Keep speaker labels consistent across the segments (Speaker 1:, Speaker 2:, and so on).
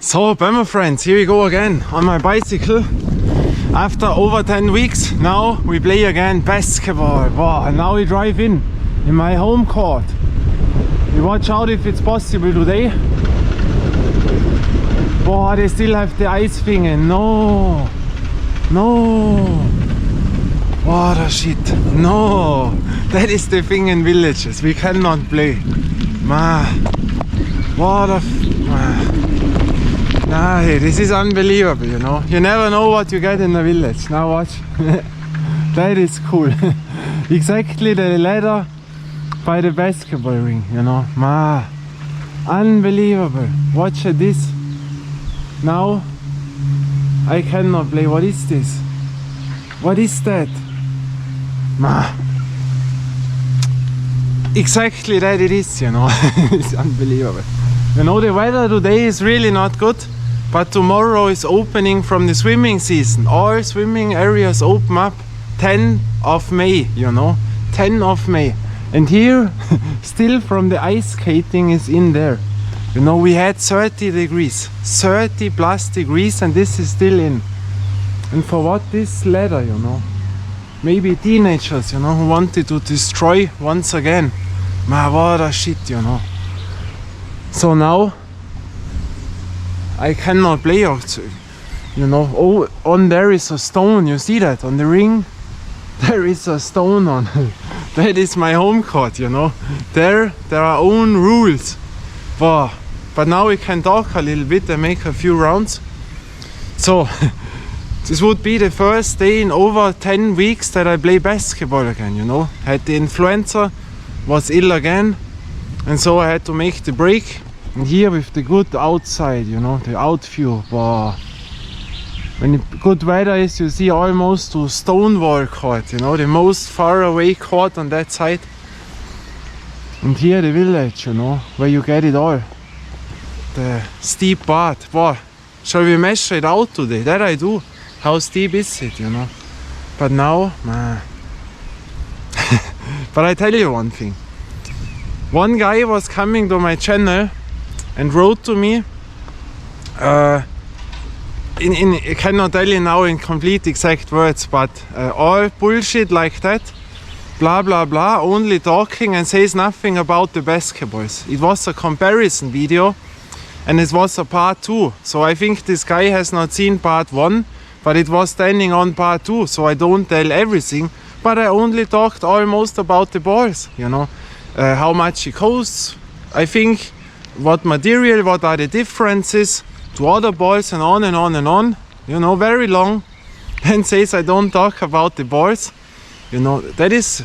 Speaker 1: So, my friends, here we go again on my bicycle. After over 10 weeks, now we play again basketball. Wow, and now we drive in my home court. We watch out if it's possible today. Wow, they still have the ice thing and no. What a shit. No, that is the thing in villages. We cannot play. What a Nah, hey, this is unbelievable, you know. You never know what you get in the village. Now watch. That is cool. Exactly the ladder by the basketball ring, you know. Unbelievable. Watch this. Now I cannot play. What is this? What is that? Exactly that it is, you know. It's unbelievable. You know, the weather today is really not good, but tomorrow is opening from the swimming season. All swimming areas open up 10 of May, you know, 10 of May. And here, still from the ice skating is in there. You know, we had 30 degrees, 30 plus degrees, and this is still in. And for what this ladder, you know? Maybe teenagers, you know, who wanted to destroy once again. What a shit, you know. So now I cannot play outside, you know. Oh, on there is a stone, you see that on the ring? There is a stone on. That is my home court, you know. There are own rules. Wow. But now we can talk a little bit and make a few rounds. So this would be the first day in over 10 weeks that I play basketball again, you know. Had the influenza, was ill again, and so I had to make the break. And here with the good outside, you know, the outview, wow. When good weather is, you see almost to Stonewall Court, you know, the most far away court on that side. And here the village, you know, where you get it all. The steep path, wow. Shall we measure it out today? That I do. How steep is it, you know? But now, But I tell you one thing. One guy was coming to my channel and wrote to me, I cannot tell you now in complete exact words, but all bullshit like that, blah blah blah, only talking and says nothing about the basketballs. It was a comparison video and it was a part 2, so I think this guy has not seen part 1, but it was standing on part 2, so I don't tell everything, but I only talked almost about the balls, you know. How much it costs, I think, what material, what are the differences to other balls, and on and on and on, you know, very long. And says I don't talk about the balls, you know. That is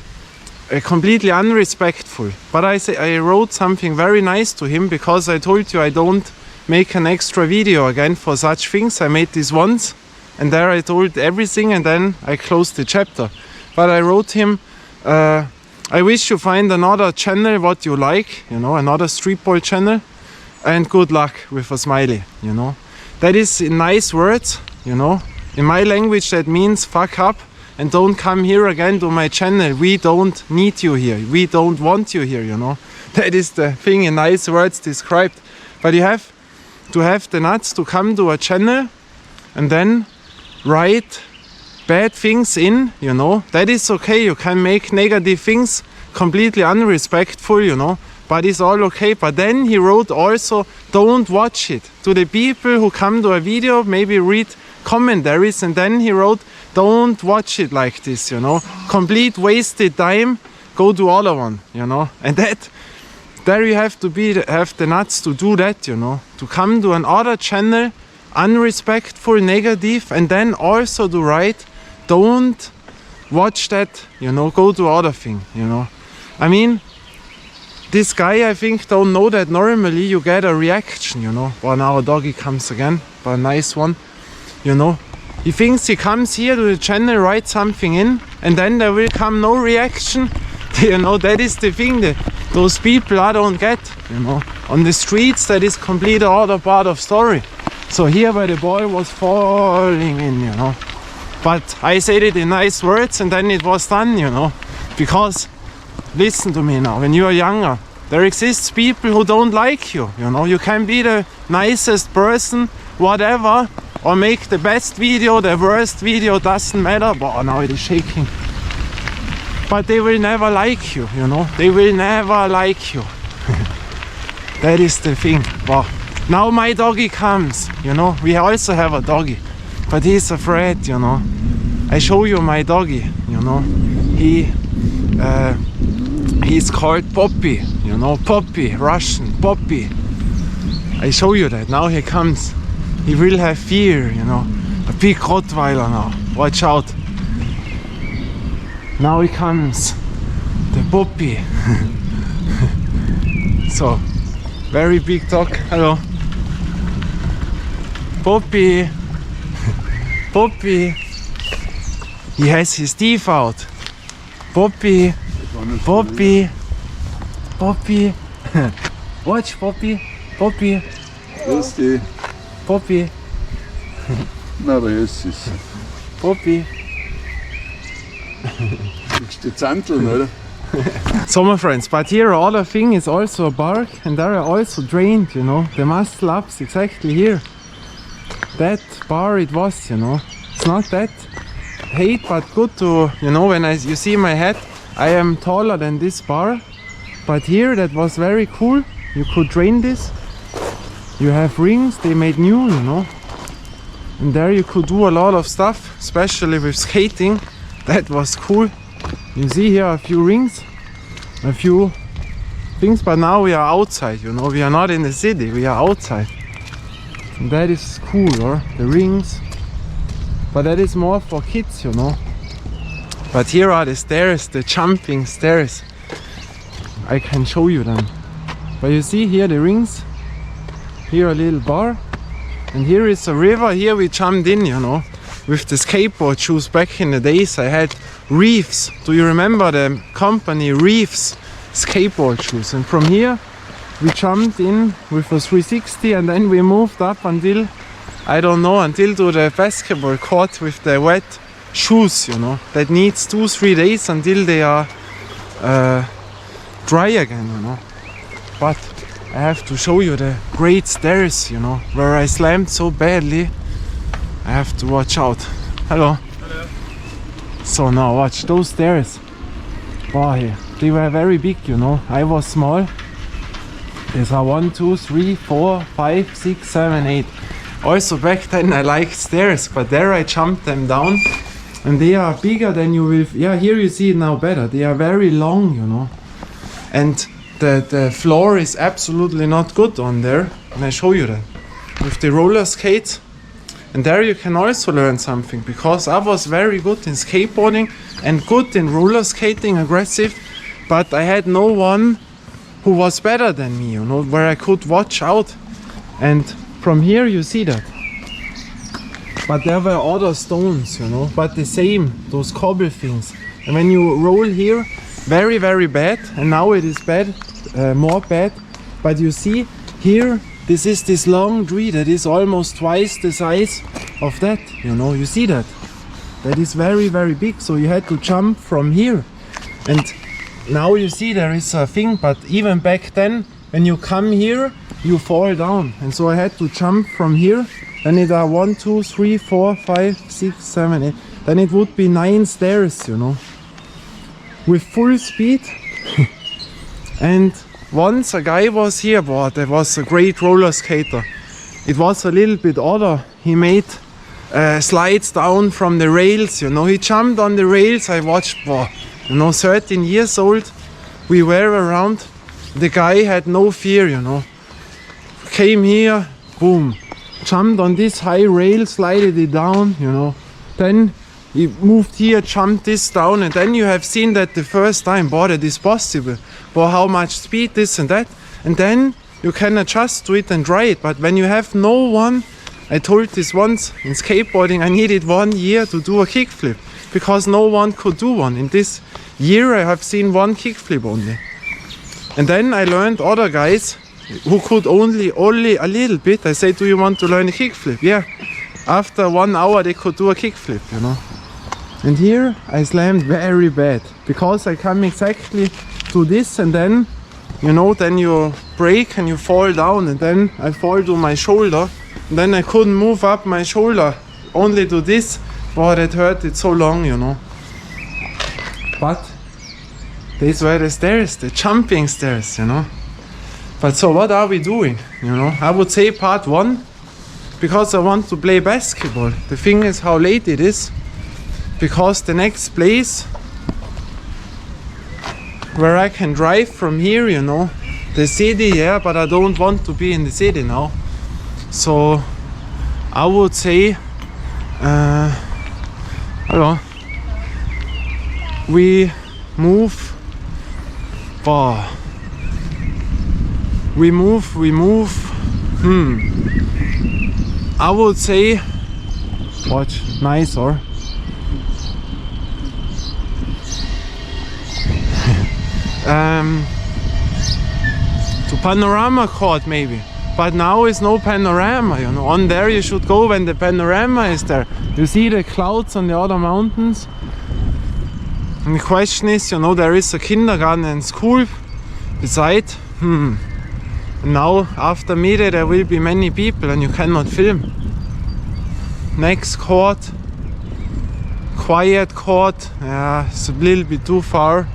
Speaker 1: completely unrespectful. But I wrote something very nice to him, because I told you I don't make an extra video again for such things. I made this once and there I told everything and then I closed the chapter. But I wrote him, I wish you find another channel what you like, you know, another Streetball channel, and good luck with a smiley, you know. That is in nice words, you know. In my language that means fuck up and don't come here again to my channel. We don't need you here. We don't want you here, you know. That is the thing in nice words described. But you have to have the nuts to come to a channel and then write bad things in, you know. That is okay. You can make negative things completely unrespectful, you know, but it's all okay. But then he wrote also, don't watch it. To the people who come to a video, maybe read commentaries, and then he wrote, don't watch it like this, you know. Complete wasted time, go to other one, you know. And that, there you have to have the nuts to do that, you know. To come to another channel, unrespectful, negative, and then also to write, don't watch that, you know, go to other thing, you know. I mean, this guy, I think, don't know that normally you get a reaction, you know. Well, now a doggy comes again, but a nice one, you know. He thinks he comes here to the channel, writes something in, and then there will come no reaction. You know, that is the thing that those people I don't get, you know. On the streets, that is complete other part of story. So here where the ball was falling in, you know. But I said it in nice words and then it was done, you know. Because, listen to me now, when you are younger, There exists people who don't like you, you know. You can be the nicest person, whatever, or make the best video, the worst video, doesn't matter. But now it is shaking. But they will never like you, you know. They will never like you. That is the thing. But now my doggy comes, you know. We also have a doggy, but he's afraid, you know. I show you my doggy, you know. He's called Poppy, you know, Poppy, Russian, Poppy. I show you that. Now he comes. He will have fear, you know. A big Rottweiler now. Watch out. Now he comes. The Poppy. So, very big dog. Hello. Poppy. Poppy. He has his teeth out. Poppy. Poppy. Poppy. Watch Poppy. Poppy.
Speaker 2: Grüß dich.
Speaker 1: Poppy.
Speaker 2: Na, wer ist es?
Speaker 1: Poppy.
Speaker 2: Kriegst du die Zanteln, oder?
Speaker 1: So my friends, but here other thing is also a bark, and there are also drained, you know. The muscle ups exactly here. That bar it was, you know. It's not that hate, but good to, you know, when you see my head, I am taller than this bar. But here that was very cool. You could drain this. You have rings, they made new, you know. And there you could do a lot of stuff, especially with skating. That was cool. You see here a few rings, a few things, but now we are outside, you know. We are not in the city, we are outside. And that is cool, or the rings. But that is more for kids, you know. But here are the stairs, the jumping stairs. I can show you them. But you see here the rings. Here a little bar. And here is a river. Here we jumped in, you know. With the skateboard shoes back in the days. I had Reefs. Do you remember the company Reefs skateboard shoes? And from here we jumped in with a 360, and then we moved up until, I don't know, until to the basketball court with the wet shoes, you know. That needs 2-3 days until they are dry again, you know. But I have to show you the great stairs, you know, where I slammed so badly. I have to watch out. Hello. Hello. So now watch those stairs. Boy, they were very big, you know. I was small. These are 1, 2, 3, 4, 5, 6, 7, 8. Also back then I liked stairs, but there I jumped them down, and they are bigger than you will. Yeah, here you see it now better. They are very long, you know, and the floor is absolutely not good on there. And I show you that with the roller skates. And there you can also learn something, because I was very good in skateboarding and good in roller skating, aggressive, but I had no one who was better than me, you know, where I could watch out. And from here you see that. But there were other stones, you know, but the same, those cobble things. And when you roll here, very, very bad. And now it is bad, more bad. But you see here, this is this long tree that is almost twice the size of that, you know, you see that? That is very, very big, so you had to jump from here. And now you see there is a thing, but even back then, when you come here, you fall down. And so I had to jump from here. Then it are 1, 2, 3, 4, 5, 6, 7, 8. Then it would be 9 stairs, you know, with full speed. And once a guy was here, but there was a great roller skater. It was a little bit other. He made slides down from the rails, you know. He jumped on the rails. I watched, you know, 13 years old. We were around. The guy had no fear, you know. Came here, boom, jumped on this high rail, slided it down, you know. Then he moved here, jumped this down, and then you have seen that the first time, that is possible. But how much speed, this and that. And then you can adjust to it and try it. But when you have no one, I told this once in skateboarding, I needed 1 year to do a kickflip, because no one could do one. In this year I have seen 1 kickflip only. And then I learned other guys who could only a little bit. I say, do you want to learn a kickflip? Yeah. After 1 hour they could do a kickflip, you know. And here I slammed very bad, because I come exactly to this, and then you know, then you break and you fall down, and then I fall to my shoulder, and then I couldn't move up my shoulder, only to this. Boy, that hurt it so long, you know. But these were the stairs, the jumping stairs, you know. But so what are we doing, you know? I would say part 1, because I want to play basketball. The thing is how late it is, because the next place where I can drive from here, you know, the city, yeah, but I don't want to be in the city now. So I would say, hello, we move, I would say, watch, nice, or to Panorama Court maybe, but now is no panorama, you know. On there you should go when the panorama is there. You see the clouds on the other mountains. And the question is, you know, there is a kindergarten and school beside. And now after midday there will be many people and you cannot film. Next court, quiet court, yeah, it's a little bit too far,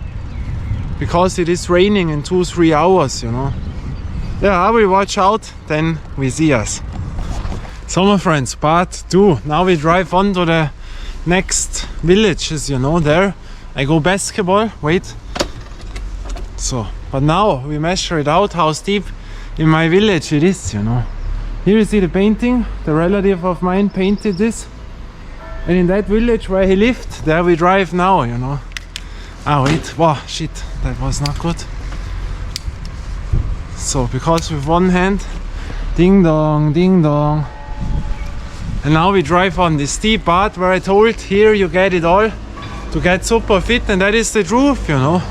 Speaker 1: because it is raining in 2-3 hours, you know. Yeah, I will watch out, then we see us. So my friends, part 2. Now we drive on to the next villages, you know. There I go basketball, wait. So, but now we measure it out how steep in my village it is, you know. Here you see the painting, the relative of mine painted this. And in that village where he lived, there we drive now, you know. Ah wait, wow, shit, that was not good. So, because with one hand, ding dong, ding dong. And now we drive on the steep part where I told, here you get it all to get super fit, and that is the truth, you know.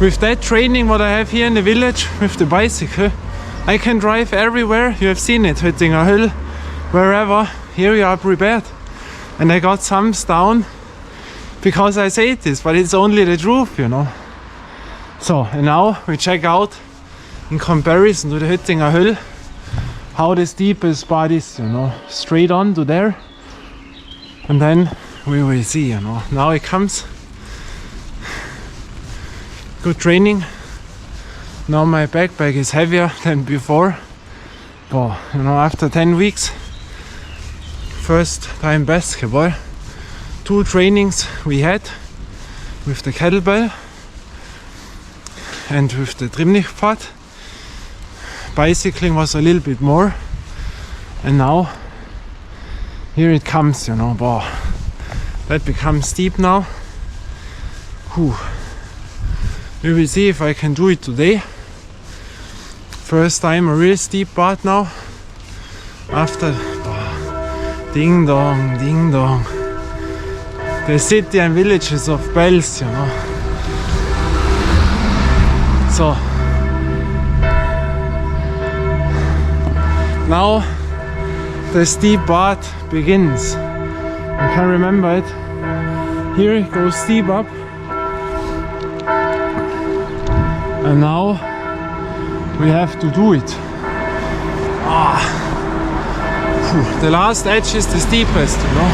Speaker 1: With that training what I have here in the village, with the bicycle, I can drive everywhere. You have seen it, hitting a hill, wherever. Here you are prepared. And I got sums down because I say this, but it's only the truth, you know. So, and now we check out, in comparison to the Hüttinger Hill, how the steepest part is, you know. Straight on to there, and then we will see, you know. Now it comes. Good training. Now my backpack is heavier than before. But, you know, after 10 weeks, first time basketball, 2 trainings we had with the kettlebell and with the Trimmlichtpfad. Bicycling was a little bit more, and now here it comes, you know. Wow, that becomes steep now. Whew. We will see if I can do it today. First time a real steep part now. After ding dong, ding dong. The city and villages of bells, you know. So now the steep part begins. I can remember it. Here it goes steep up. And now we have to do it. The last edge is the steepest, you know.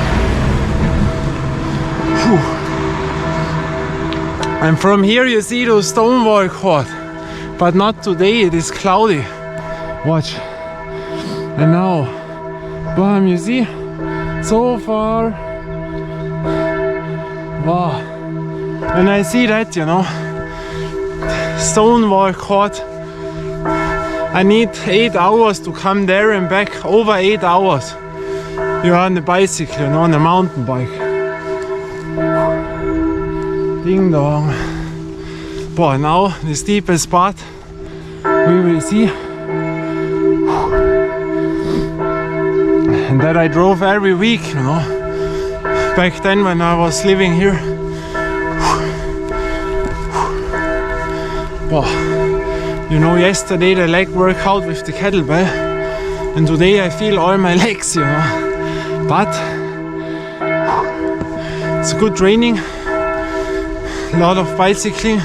Speaker 1: And from here you see the Stonewall Court, but not today, it is cloudy. Watch. And now, bam, you see, so far. Wow. And I see that, you know, Stonewall Court. I need 8 hours to come there and back, over 8 hours. You are on the bicycle, you know, on a mountain bike. Ding dong. Boy, now the steepest part we will see. And that I drove every week, you know, back then when I was living here. Boy, you know, yesterday the leg workout with the kettlebell, and today I feel all my legs, you know. But it's good training, a lot of bicycling.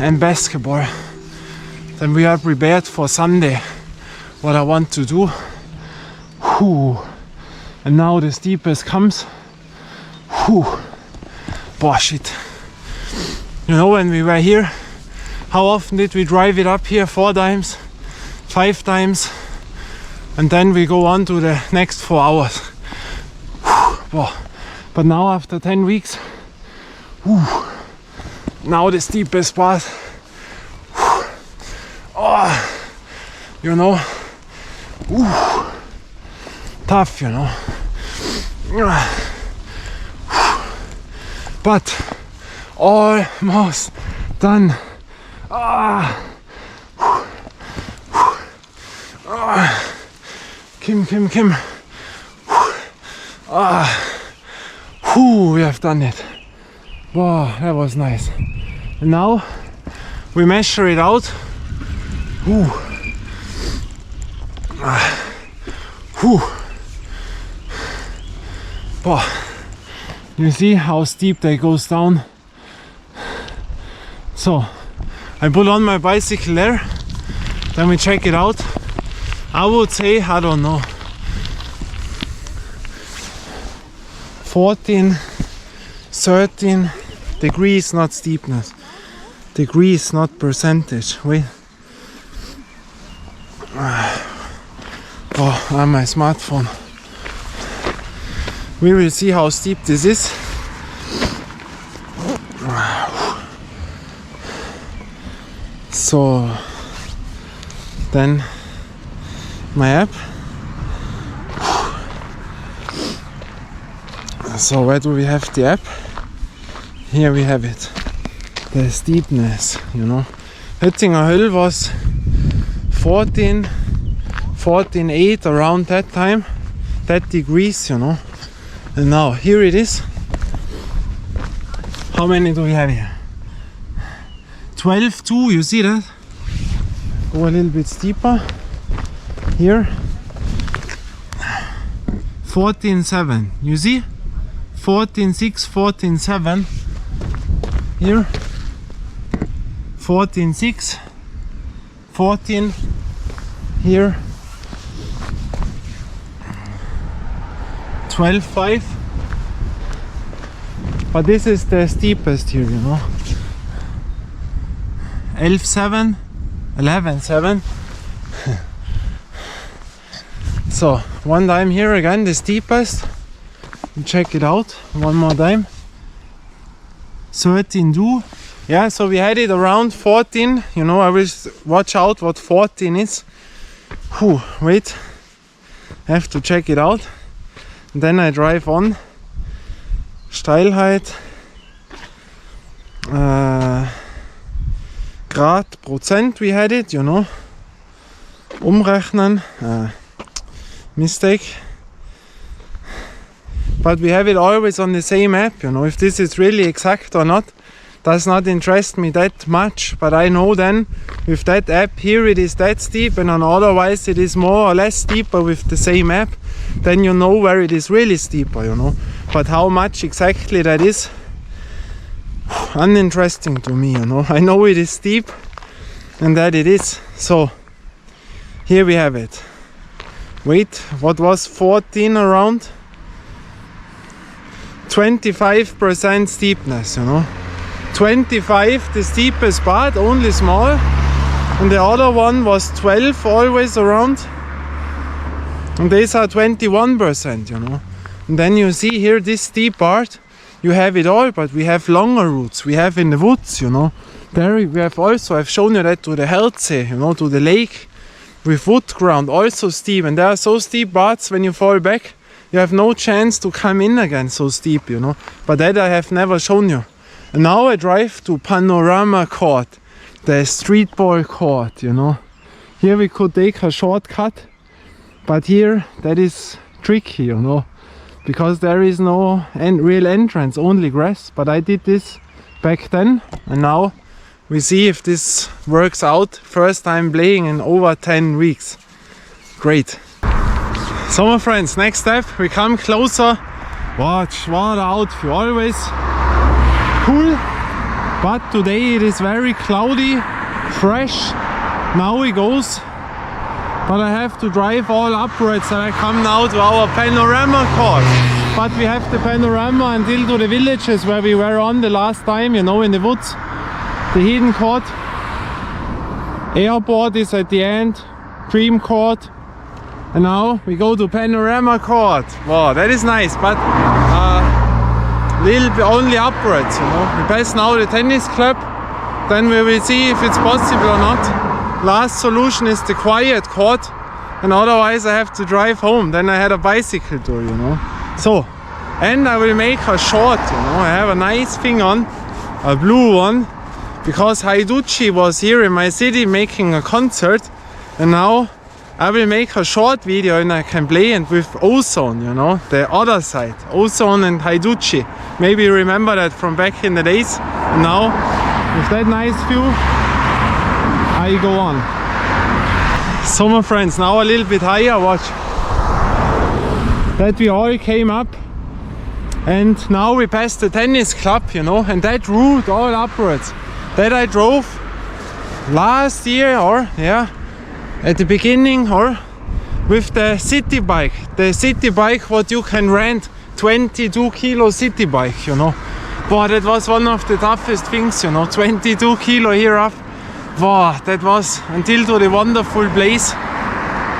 Speaker 1: And basketball. Then we are prepared for Sunday. What I want to do. And now the steepest comes. Boah, shit. You know, when we were here, how often did we drive it up here? 4 times, 5 times, and then we go on to the next 4 hours. Boah. But now after 10 weeks, now the steepest part. You know, tough, you know. But almost done. Kim. We have done it. Wow, that was nice. And now we measure it out. Wow. You see how steep that goes down. So I put on my bicycle there, then we check it out. I would say, I don't know, 14, 13 degrees, not steepness. Degrees, not percentage. Wait. Oh, on my smartphone. We will see how steep this is. So then my app. So where do we have the app? Here we have it. The steepness, you know. Höttinger Höll was 14.8 around that time, that degrees, you know. And now here it is. How many do we have here? 12.2, you see that? Go a little bit steeper. Here 14.7, you see? 14.6, 14.7. Here 14.6, 14. Here 12.5. But this is the steepest here, you know. 11.7, 11.7. So one time here again, the steepest. Check it out one more time. 13.2. Yeah, so we had it around 14. You know, I will watch out what 14 is. Wait, I have to check it out. And then I drive on. Steilheit, Grad, Prozent, we had it, you know. Umrechnen, mistake. But we have it always on the same app, you know. If this is really exact or not, does not interest me that much. But I know then with that app here it is that steep, and on otherwise it is more or less steeper with the same app. Then you know where it is really steeper, you know. But how much exactly that is, uninteresting to me, you know. I know it is steep and that it is. So here we have it. Wait, what was 14 around? 25% steepness, you know. 25 the steepest part, only small, and the other one was 12 always around, and these are 21%, you know. And then you see here this steep part, you have it all, but we have longer routes. We have in the woods, you know. There we have also, I've shown you that, to the Heldsee, you know, to the lake with wood ground, also steep. And there are so steep parts when you fall back, you have no chance to come in again, so steep, you know. But that I have never shown you. And now I drive to Panorama Court, the Streetball court, you know. Here we could take a shortcut, but here that is tricky, you know, because there is no real entrance, only grass. But I did this back then, and now we see if this works out. First time playing in over 10 weeks. Great. So my friends, next step, we come closer Watch, what an outfit, always cool, but today it is very cloudy, fresh. Now it goes, but I have to drive all upwards and I come now to our panorama court. But we have the panorama until to the villages where we were on the last time, you know, in the woods. The hidden court. Airport is at the end, cream court. And now we go to panorama court. Wow, that is nice, but little bit only upwards, you know. We pass now the tennis club, then we will see if it's possible or not. Last solution is the quiet court, and otherwise I have to drive home. Then I had a bicycle tour, you know. So, and I will make a short, you know. I have a nice thing on, a blue one, because Haiduchi was here in my city making a concert, and now I will make a short video and I can play it with Ozone, you know, the other side, Ozone and Haiduchi. Maybe you remember that from back in the days. And now, with that nice view, I go on. So my friends, now a little bit higher, watch. That we all came up. And now we passed the tennis club, you know, and that route all upwards. That I drove last year, or yeah, at the beginning, or with the city bike. The city bike what you can rent, 22 kilo city bike, you know. But that was one of the toughest things, you know, 22 kilo here up. Wow, that was until to the wonderful place.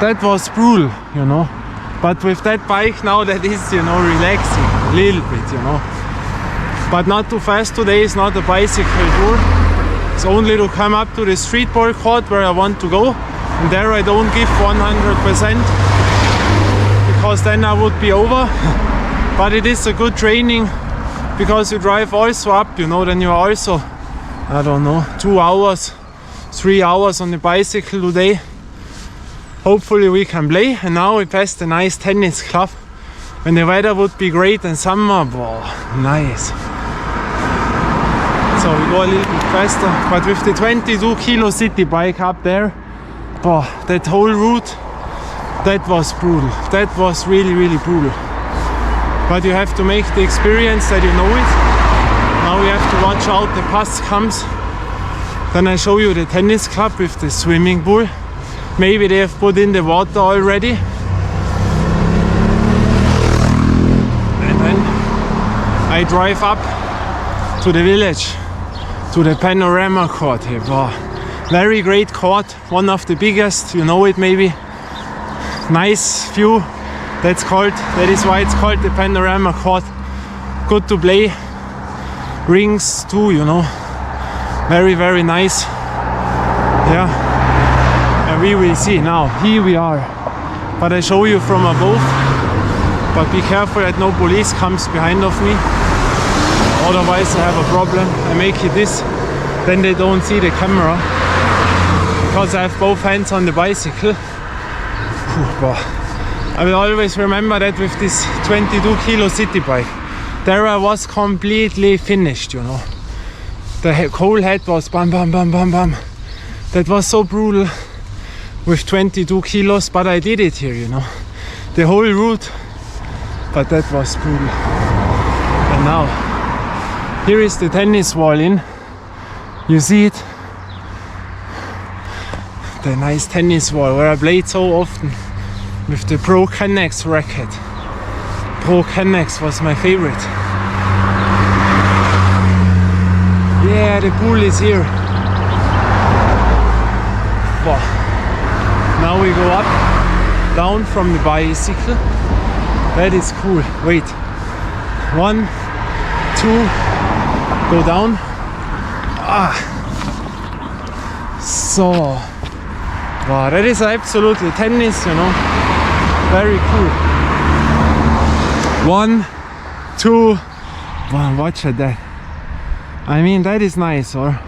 Speaker 1: That was brutal, you know. But with that bike now, that is, you know, relaxing a little bit, you know. But not too fast today, it's not a bicycle tour. It's only to come up to the streetball court where I want to go. And there I don't give 100% because then I would be over. But it is a good training because you drive also up, you know, then you are also, I don't know, 2 hours, 3 hours on the bicycle today. Hopefully we can play. And now we passed a nice tennis club. When the weather would be great in summer, wow, nice. So we go a little bit faster, but with the 22 kilo city bike up there, oh, that whole route, that was brutal. That was really, really brutal. But you have to make the experience that you know it. Now we have to watch out, the bus comes. Then I show you the tennis club with the swimming pool. Maybe they have put in the water already. And then I drive up to the village, to the panorama court here. Wow. Very great court, one of the biggest, you know it maybe. Nice view, that is why it's called the panorama court. Good to play, rings too, you know. Very, very nice. Yeah, and we will see now, here we are. But I show you from above, but be careful that no police comes behind of me. Otherwise I have a problem. I make it this, then they don't see the camera. Because I have both hands on the bicycle. I will always remember that with this 22 kilo city bike. There I was completely finished, you know. The whole head was bam, bam, bam, bam, bam. That was so brutal with 22 kilos, but I did it here, you know. The whole route, but that was brutal. And now, here is the tennis wall in. You see it? The nice tennis wall where I played so often with the Pro Canex racket. Pro Canex was my favorite. Yeah, the pool is here. Wow. Now we go up, down from the bicycle. That is cool. Wait. 1, 2, go down. So. Wow, that is absolutely tennis, you know. Very cool. 1, 2. Wow, watch at that. I mean, that is nice, or?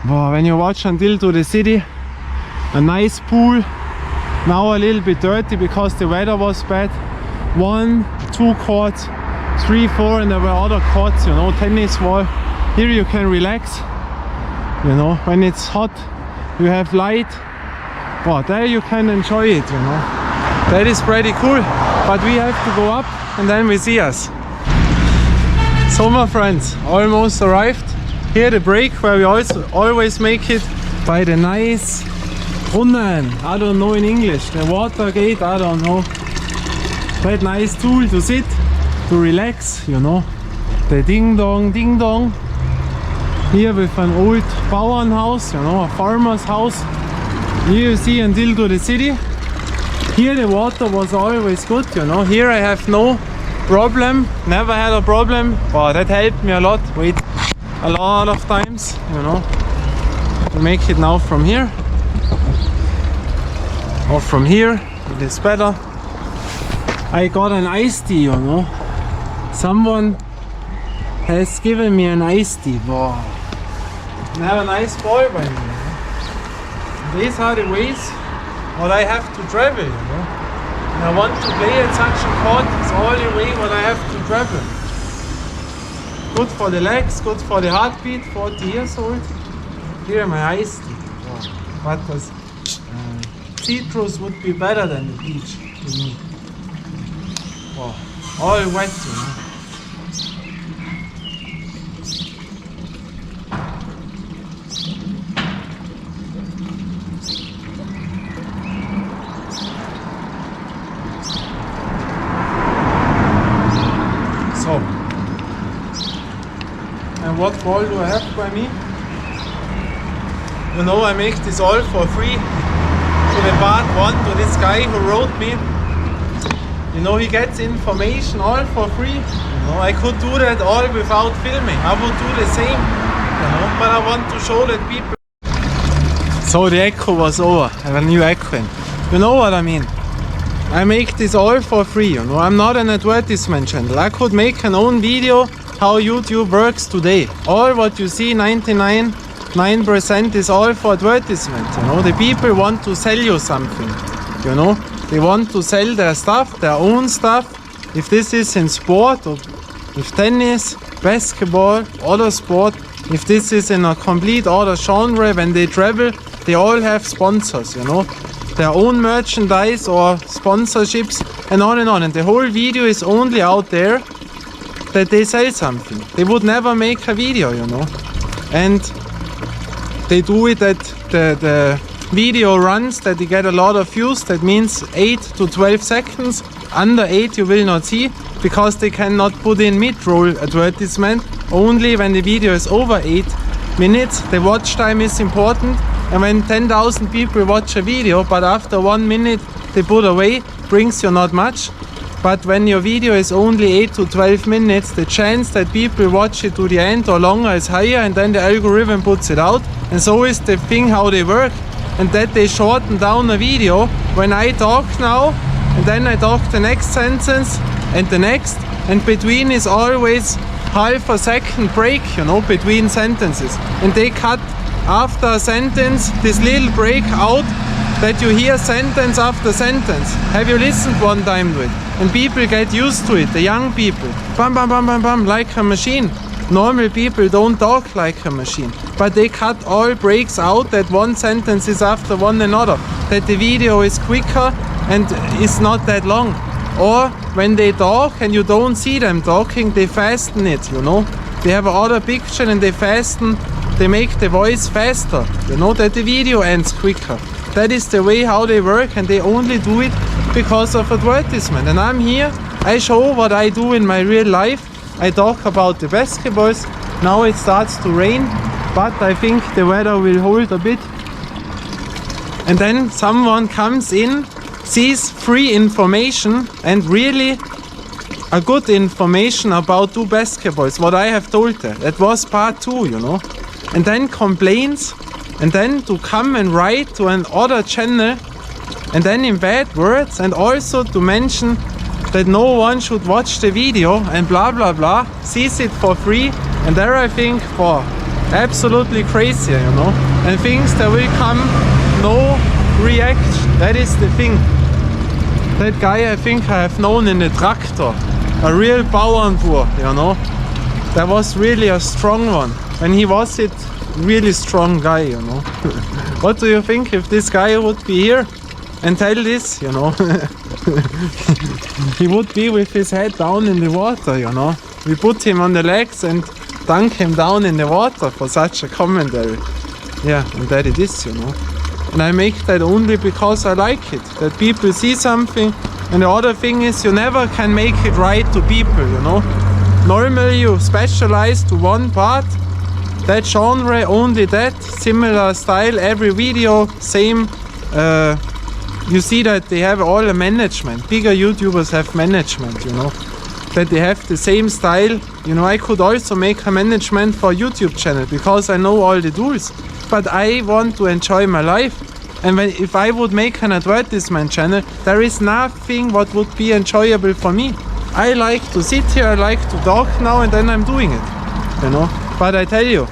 Speaker 1: Wow, when you watch until to the city, a nice pool. Now a little bit dirty because the weather was bad. 1, 2 courts, 3, 4, and there were other courts, you know, tennis wall. Here you can relax, you know, when it's hot, you have light. Wow, there you can enjoy it, you know. That is pretty cool, but we have to go up and then we see us. So my friends, almost arrived. Here the break where we also always make it by the nice Brunnen. I don't know in English. The water gate, I don't know. That nice tool to sit, to relax, you know. The ding dong, ding dong. Here with an old Bauernhaus, you know, a farmer's house. Here you see until to the city. Here the water was always good, you know. Here I have no problem, never had a problem. But that helped me a lot. Wait a lot of times, you know. To make it now from here. Or from here, it is better. I got an iced tea, you know. Someone has given me an iced tea. Wow. I have a nice boy by me. You know? These are the ways what I have to travel, you know. And I want to play at such a court. It's all the way what I have to travel. Good for the legs, good for the heartbeat. 40 years old. Here my iced tea. Wow. But citrus would be better than the peach to me. Wow. All wet, you know. So, and what ball do I have by me? You know, I make this all for free. To the part 1, to this guy who wrote me. You know, he gets information all for free. You know, I could do that all without filming. I would do the same. You know, but I want to show that people. So the echo was over. I have a new echo in. You know what I mean? I make this all for free. You know, I'm not an advertisement channel. I could make an own video how YouTube works today. All what you see, 99% is all for advertisement. You know, the people want to sell you something. You know, they want to sell their stuff, their own stuff. If this is in sport or if tennis, basketball, other sport, if this is in a complete other genre, when they travel, they all have sponsors, you know, their own merchandise or sponsorships and on and on. And the whole video is only out there that they sell something. They would never make a video, you know. And they do it that the video runs, that they get a lot of views. That means 8 to 12 seconds. Under 8 you will not see, because they cannot put in mid-roll advertisement. Only when the video is over 8 minutes. The watch time is important. And when 10,000 people watch a video, but after 1 minute they put away, brings you not much. But when your video is only 8 to 12 minutes, the chance that people watch it to the end or longer is higher, and then the algorithm puts it out. And so is the thing how they work, and that they shorten down a video. When I talk now, and then I talk the next sentence and the next, and between is always half a second break, you know, between sentences. And they cut after a sentence this little break out, that you hear sentence after sentence. Have you listened one time to it? And people get used to it, the young people. Bam, bam, bam, bam, bam, like a machine. Normal people don't talk like a machine. But they cut all breaks out, that one sentence is after one another. That the video is quicker and is not that long. Or when they talk and you don't see them talking, they fasten it, you know. They have another picture and they fasten, they make the voice faster, you know, that the video ends quicker. That is the way how they work, and they only do it because of advertisement. And I'm here, I show what I do in my real life. I talk about the basketballs. Now it starts to rain, but I think the weather will hold a bit. And then someone comes in, sees free information, and really a good information about two basketballs, what I have told her. That was part 2, you know. And then complains, and then to come and write to another channel, and then in bad words, and also to mention that no one should watch the video and blah blah blah, sees it for free. And there I think, for absolutely crazy, you know, and thinks there will come no reaction. That is the thing. That guy I think I have known in the tractor, a real Bauernbauer, you know. That was really a strong one. When he was it, really strong guy, you know. What do you think if this guy would be here and tell this, you know. He would be with his head down in the water, you know. We put him on the legs and dunk him down in the water for such a commentary. Yeah, and that it is, you know. And I make that only because I like it, that people see something. And the other thing is, you never can make it right to people, you know. Normally you specialize to one part, that genre, only that, similar style, every video, same. You see that they have all a management. Bigger YouTubers have management, you know. That they have the same style. You know, I could also make a management for a YouTube channel because I know all the tools. But I want to enjoy my life. And if I would make an advertisement channel, there is nothing what would be enjoyable for me. I like to sit here, I like to talk now, and then I'm doing it, you know. But I tell you,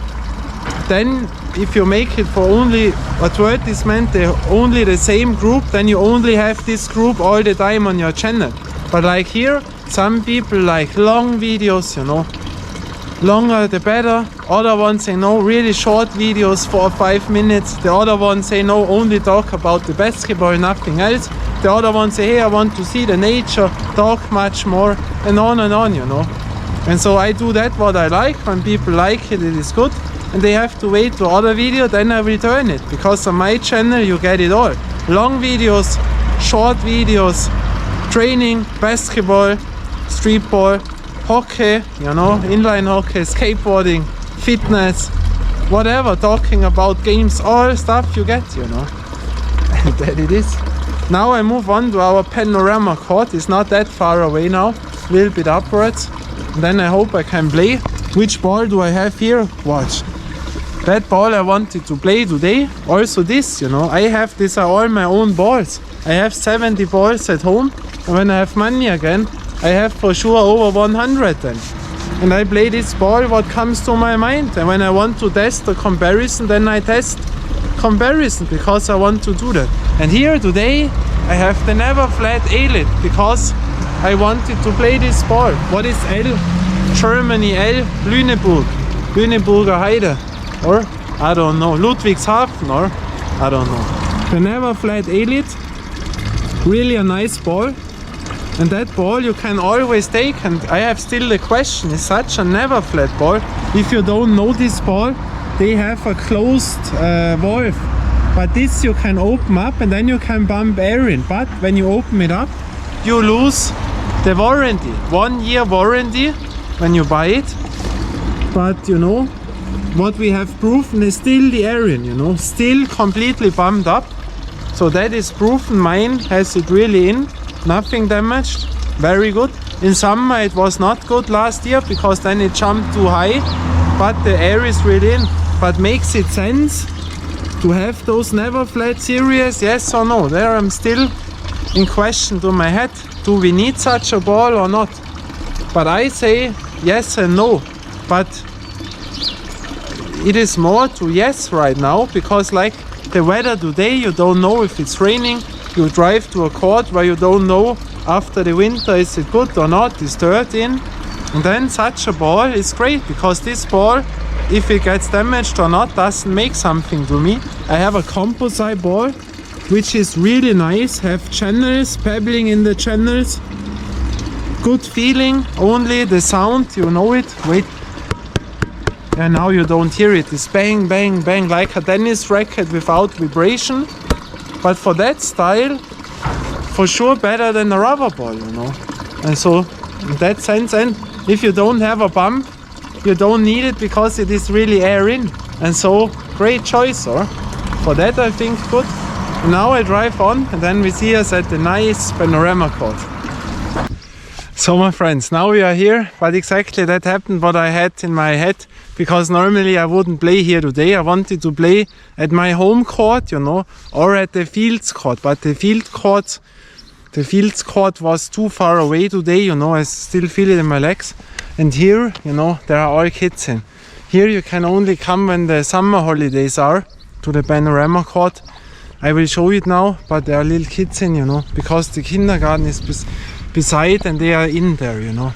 Speaker 1: then if you make it for only advertisement, only the same group, then you only have this group all the time on your channel. But like here, some people like long videos, you know. Longer the better. Other ones say no, really short videos, 4 or 5 minutes. The other ones say no, only talk about the basketball, nothing else. The other ones say, hey, I want to see the nature, talk much more, and on, you know. And so I do that what I like. When people like it, it is good. And they have to wait to other video, then I return it. Because on my channel you get it all. Long videos, short videos, training, basketball, streetball, hockey, you know, inline hockey, skateboarding, fitness, whatever, talking about games, all stuff you get, you know. And that it is. Now I move on to our panorama court. It's not that far away now, a little bit upwards. And then I hope I can play. Which ball do I have here? Watch. That ball I wanted to play today. Also this, you know, I have these are all my own balls. I have 70 balls at home. And when I have money again, I have for sure over 100 then. And I play this ball what comes to my mind. And when I want to test the comparison, then I test comparison because I want to do that. And here today I have the never flat A-lid because I wanted to play this ball. What is L? Germany L, Lüneburg, Lüneburger Heide, or I don't know, Ludwigshafen, or I don't know. The never flat A-lid, really a nice ball. And that ball you can always take, and I have still the question, is such a never flat ball. If you don't know this ball, they have a closed valve. But this you can open up and then you can pump air in. But when you open it up, you lose the warranty. 1 year warranty when you buy it. But you know, what we have proven is still the air in, you know, still completely pumped up. So that is proven. Mine has it really in. Nothing damaged, very good. In summer it was not good last year because then it jumped too high, but the air is really in. But makes it sense to have those never flat series, yes or no? There I'm still in question to my head. Do we need such a ball or not? But I say yes and no. But it is more to yes right now because like the weather today, you don't know if it's raining. You drive to a court where you don't know after the winter is it good or not, is dirt in. And then such a ball is great because this ball, if it gets damaged or not, doesn't make something to me. I have a composite ball which is really nice, have channels, pebbling in the channels. Good feeling, only the sound, you know it. Wait. And now you don't hear it. It's bang, bang, bang, like a tennis racket without vibration. But for that style, for sure better than a rubber ball, you know. And so, in that sense, and if you don't have a bump, you don't need it because it is really air in. And so, great choice, or? For that I think good. And now I drive on and then we see us at the nice panorama court. So my friends, now we are here, but exactly that happened what I had in my head, because normally I wouldn't play here today. I wanted to play at my home court, you know, or at the fields court, but the fields court was too far away today, you know, I still feel it in my legs. And here, you know, there are all kids in. Here you can only come when the summer holidays are to the panorama court. I will show it now, but there are little kids in, you know, because the kindergarten is beside and they are in there, you know.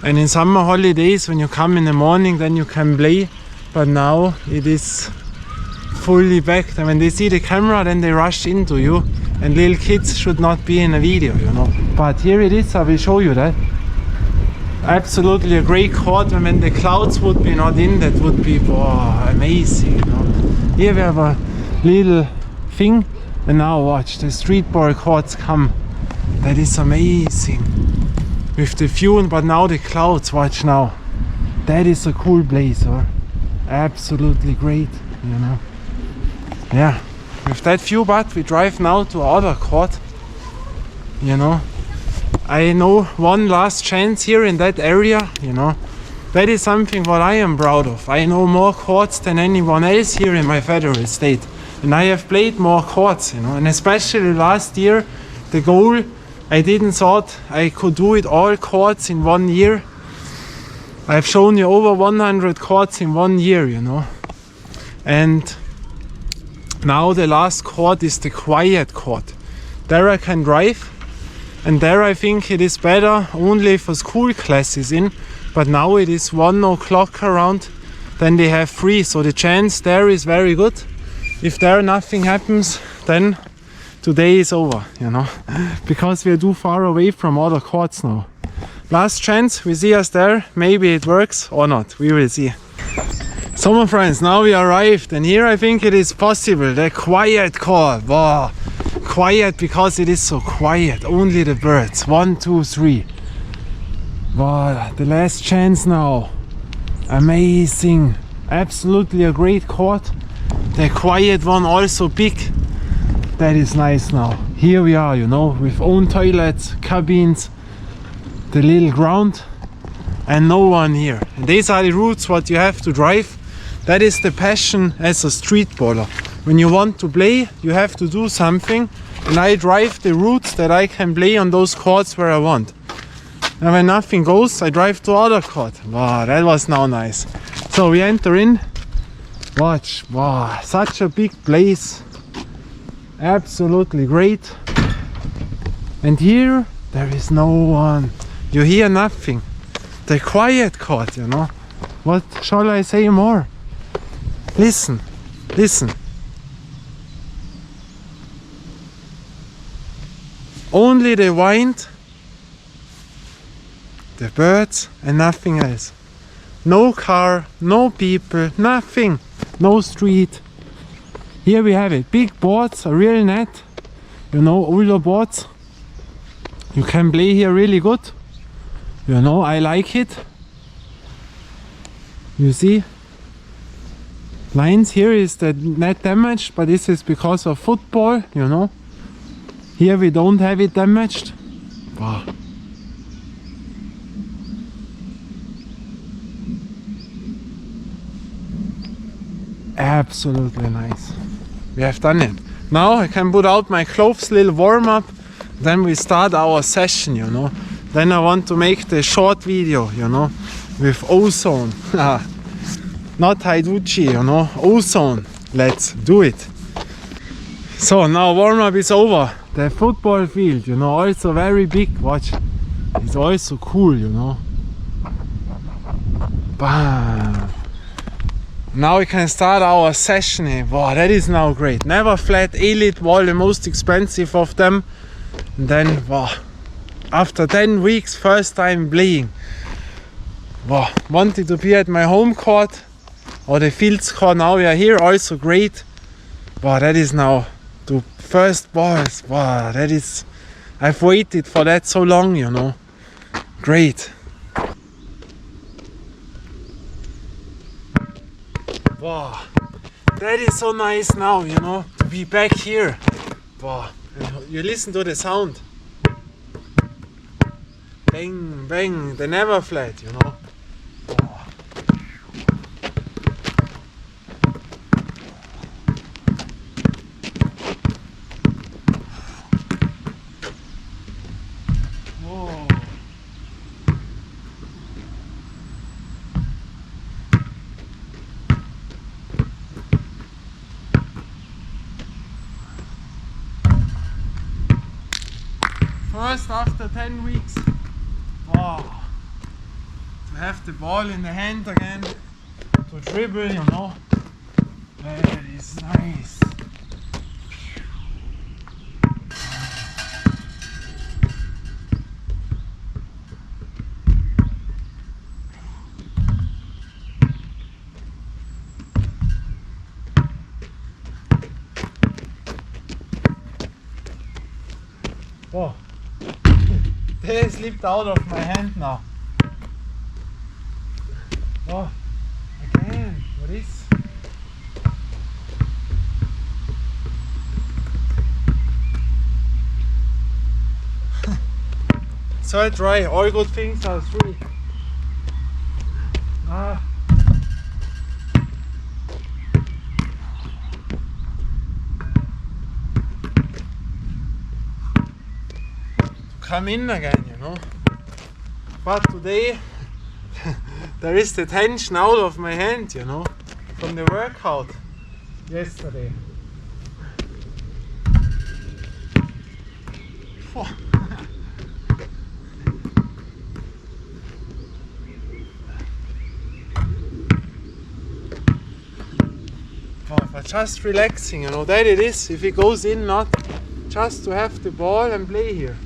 Speaker 1: And in summer holidays when you come in the morning then you can play, but now it is fully packed, and when they see the camera then they rush into you and little kids should not be in a video, you know. But here it is, I will show you that. Absolutely a great court, and when the clouds would be not in, that would be amazing, you know. Here we have a little thing, and now watch, the streetball courts come. That is amazing. With the view, but now the clouds, watch now. That is a cool place, huh? Absolutely great, you know. Yeah, with that view, but we drive now to other court, you know. I know one last chance here in that area, you know. That is something what I am proud of. I know more courts than anyone else here in my federal state. And I have played more courts, you know. And especially last year, the goal, I didn't thought I could do it all courts in 1 year. I've shown you over 100 courts in 1 year, you know. And now the last court is the quiet court. There I can drive, and there I think it is better only for school classes in, but now it is 1 o'clock around, then they have free, so the chance there is very good. If there nothing happens, then today is over, you know, because we are too far away from other courts now. Last chance, we see us there, maybe it works or not, we will see. So my friends, now we arrived, and here I think it is possible, the quiet court. Wow, quiet because it is so quiet, only the birds, 1, 2, 3. Wow, the last chance now, amazing, absolutely a great court. The quiet one also big, that is nice now. Here we are, you know, with own toilets, cabins, the little ground, and no one here. And these are the routes what you have to drive. That is the passion as a street baller. When you want to play, you have to do something, and I drive the routes that I can play on those courts where I want. And when nothing goes, I drive to other court. Wow, that was now nice. So we enter in. Watch, wow, such a big place. Absolutely great. And here, there is no one. You hear nothing. The quiet court, you know. What shall I say more? Listen, listen. Only the wind, the birds, and nothing else. No car, no people, nothing. No street. Here we have it. Big boards, a real net. You know, older boards. You can play here really good. You know, I like it. You see? Lines here is the net damaged, but this is because of football, you know. Here we don't have it damaged. Wow. Absolutely nice. We have done it. Now I can put out my clothes, little warm up, then we start our session, you know. Then I want to make the short video, you know, with ozone. Not Haiduchi, you know, ozone. Let's do it. So now warm up is over. The football field, you know, also very big. Watch, it's also cool, you know. Bam. Now we can start our session here. Wow, that is now great. Never flat, elite wall, the most expensive of them. And then, wow, after 10 weeks, first time playing. Wow, wanted to be at my home court or the fields court. Now we are here, also great. Wow, that is now the first balls. Wow, that is, I've waited for that so long, you know. Great. Wow, that is so nice now, you know, to be back here. Wow, you listen to the sound. Bang, bang, they never flat, you know. Wow. Whoa. First after 10 weeks. Wow. To have the ball in the hand again, to dribble, you know. That is nice. Oh, they slipped out of my hand now. Oh, again, what is? So I try, all good things are three. Ah. Come in again, you know. But today there is the tension out of my hand, you know, from the workout yesterday. But just relaxing, you know, that it is. If it goes in, not just to have the ball and play here.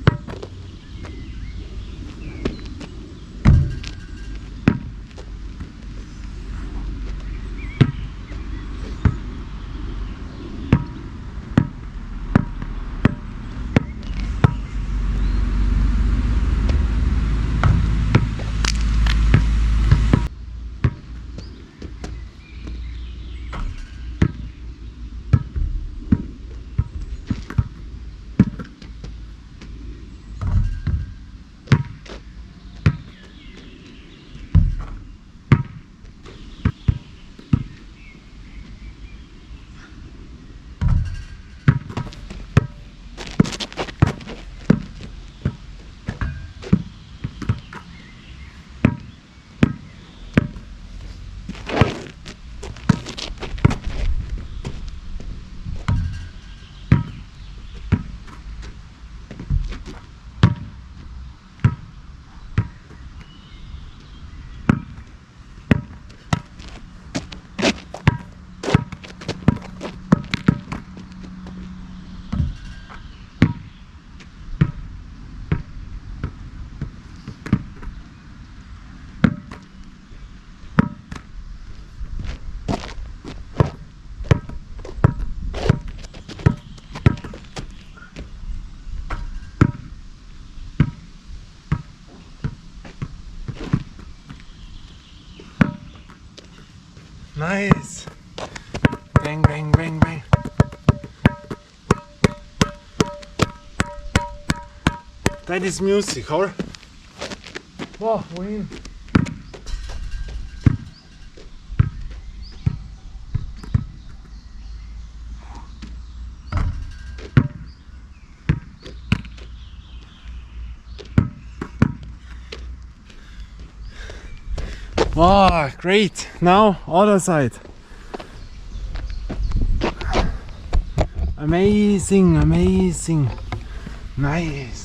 Speaker 1: Nice. Bang, bang, bang, bang. That is music, or? Wow, wind. Wow, great. Now, other side. Amazing, amazing. Nice.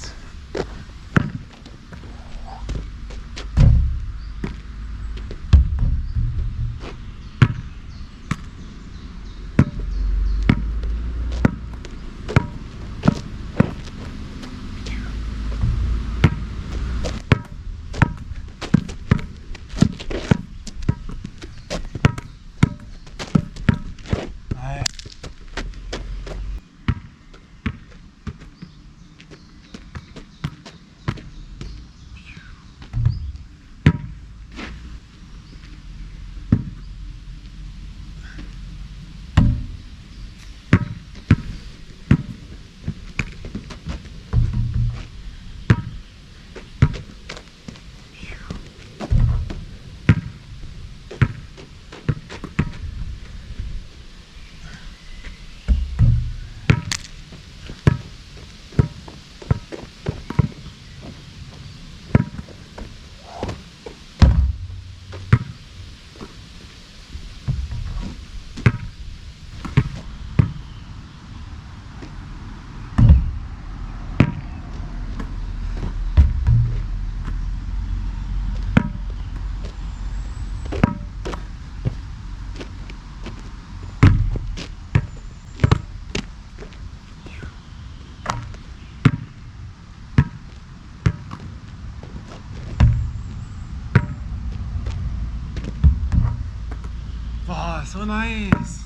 Speaker 1: Wow, so nice.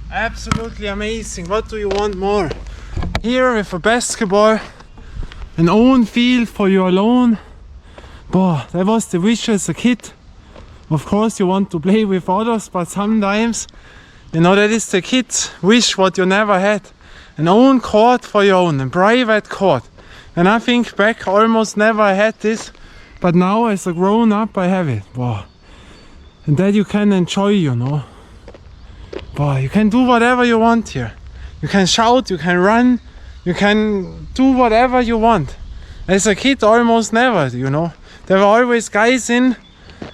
Speaker 1: Absolutely amazing. What do you want more? Here with a basketball an own field for you alone. But that was the wish as a kid. Of course you want to play with others, but sometimes, you know, that is the kid's wish what you never had. An own court for your own, a private court. And I think back, almost never had this, but now as a grown up I have it. Wow. And that you can enjoy, you know. Wow, you can do whatever you want here. You can shout, you can run, you can do whatever you want. As a kid, almost never, you know. There were always guys in,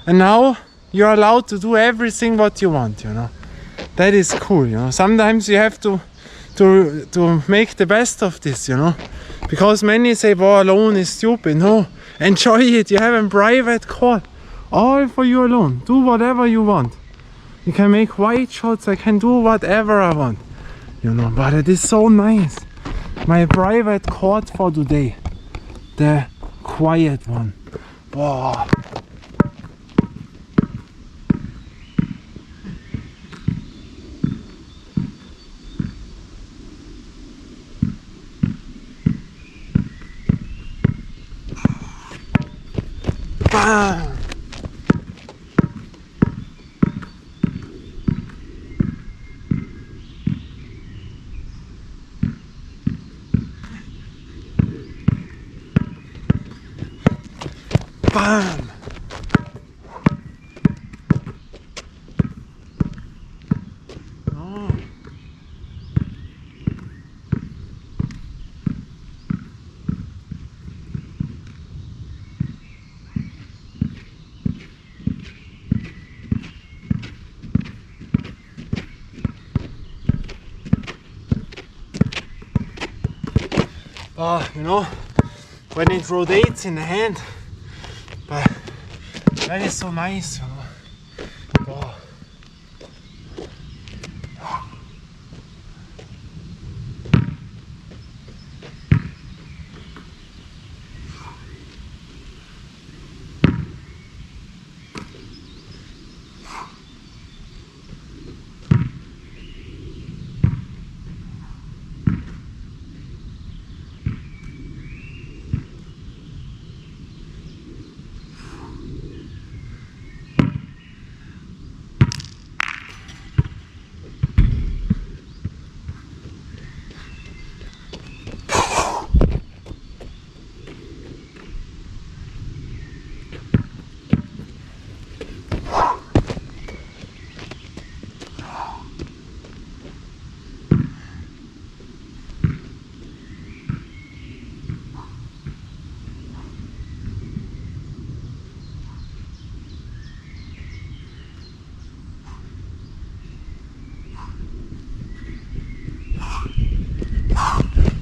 Speaker 1: and now you're allowed to do everything what you want, you know. That is cool, you know. Sometimes you have to make the best of this, you know. Because many say, well, alone is stupid. No, enjoy it. You have a private court, all for you alone. Do whatever you want. You can make white shots. I can do whatever I want, you know. But it is so nice. My private court for today, the quiet one. Wow. Bam. Bam. Oh. You know, when it rotates in the hand, but that is so nice, you know. Oh.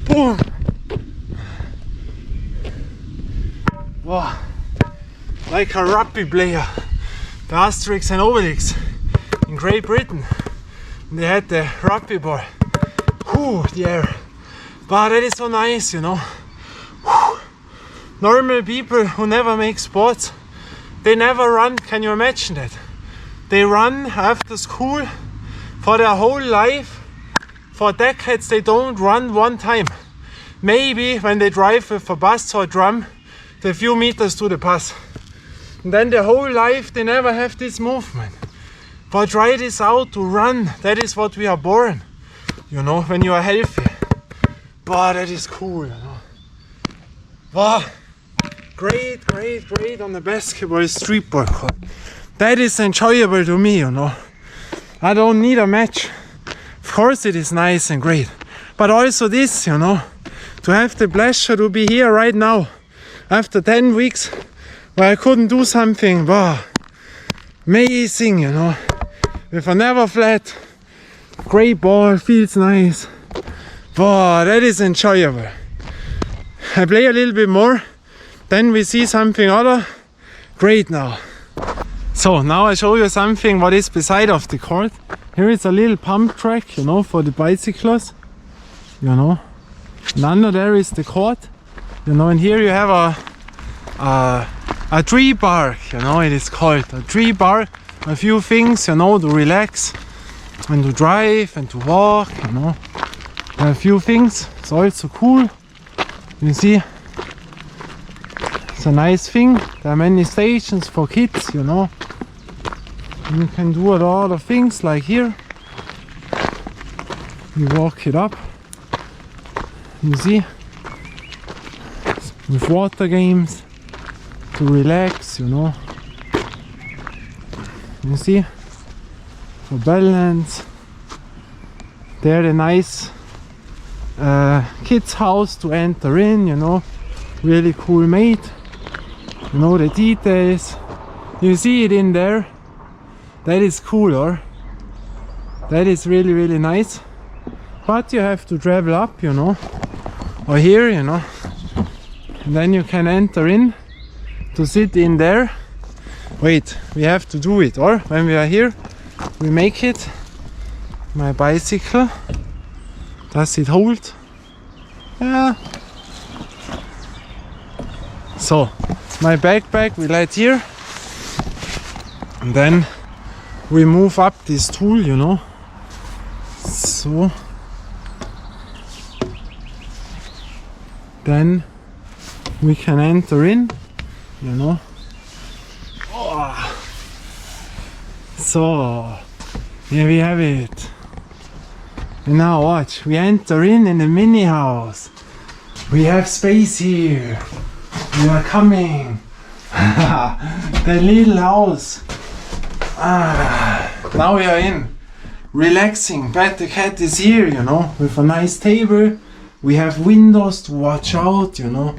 Speaker 1: Boom! Wow, like a rugby player, the Asterix and Obelix in Great Britain. They had the rugby ball. Whew, the air. But that is so nice, you know. Whew. Normal people who never make sports, they never run. Can you imagine that? They run after school for their whole life. For decades they don't run one time. Maybe when they drive with a bus or a drum, the few meters to the pass. And then their whole life they never have this movement. But try this out to run. That is what we are born, you know, when you are healthy. But that is cool, you know. Wow. Great, great, great on the basketball streetball court. That is enjoyable to me, you know. I don't need a match. Of course it is nice and great, but also this, you know, to have the pleasure to be here right now after 10 weeks where I couldn't do something, wow, amazing, you know, with a never flat, great ball, feels nice, wow, that is enjoyable. I play a little bit more, then we see something other, great now. So now I show you something what is beside of the court. Here is a little pump track, you know, for the bicyclers, you know. And under there is the court, you know, and here you have a tree park, you know, it is called a tree park. A few things, you know, to relax and to drive and to walk, you know. A few things, it's also cool. You see, a nice thing. There are many stations for kids, you know. And you can do a lot of things like here. You walk it up. You see? With water games to relax, you know. You see? For balance. There a nice kids house to enter in, you know. Really cool made. You know the details. You see it in there. That is cool, or? That is really, really nice. But you have to travel up, you know. Or here, you know. And then you can enter in to sit in there. Wait, we have to do it, or? When we are here, we make it. My bicycle. Does it hold? Yeah. So, my backpack we let here. And then we move up this tool, you know. So. Then we can enter in, you know. Oh. So, here we have it. And now watch, we enter in the mini house. We have space here. We are coming. The little house. Now we are in. Relaxing, but the cat is here, you know, with a nice table. We have windows to watch out, you know.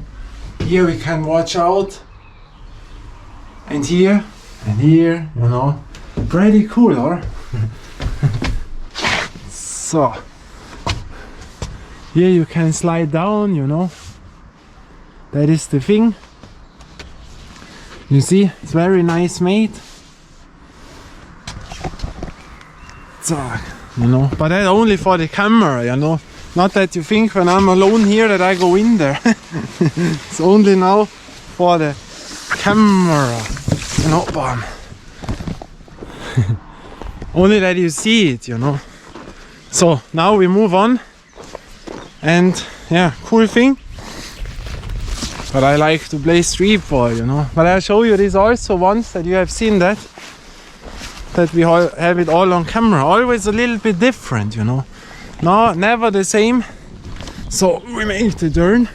Speaker 1: Here we can watch out. And here, you know. Pretty cool, or? So. Here you can slide down, you know. That is the thing. You see, it's very nice made. So, you know, but that's only for the camera, you know. Not that you think when I'm alone here that I go in there. It's only now for the camera, you know. Bam. Only that you see it, you know. So now we move on. And yeah, cool thing. But I like to play Streetball, you know. But I'll show you this also once that you have seen that we all have it all on camera. Always a little bit different, you know. No, never the same. So we make the turn.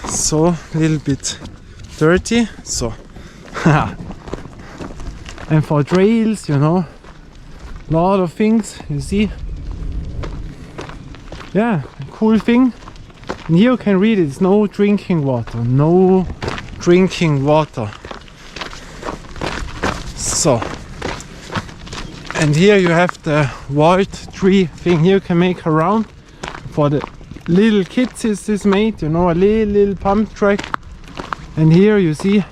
Speaker 1: So a little bit dirty. So and for trails, you know, lot of things. You see. Yeah, cool thing. And here you can read it. It's no drinking water. No drinking water. So. And here you have the wild tree thing. Here you can make around. For the little kids is this made, you know, a little pump track. And here you see,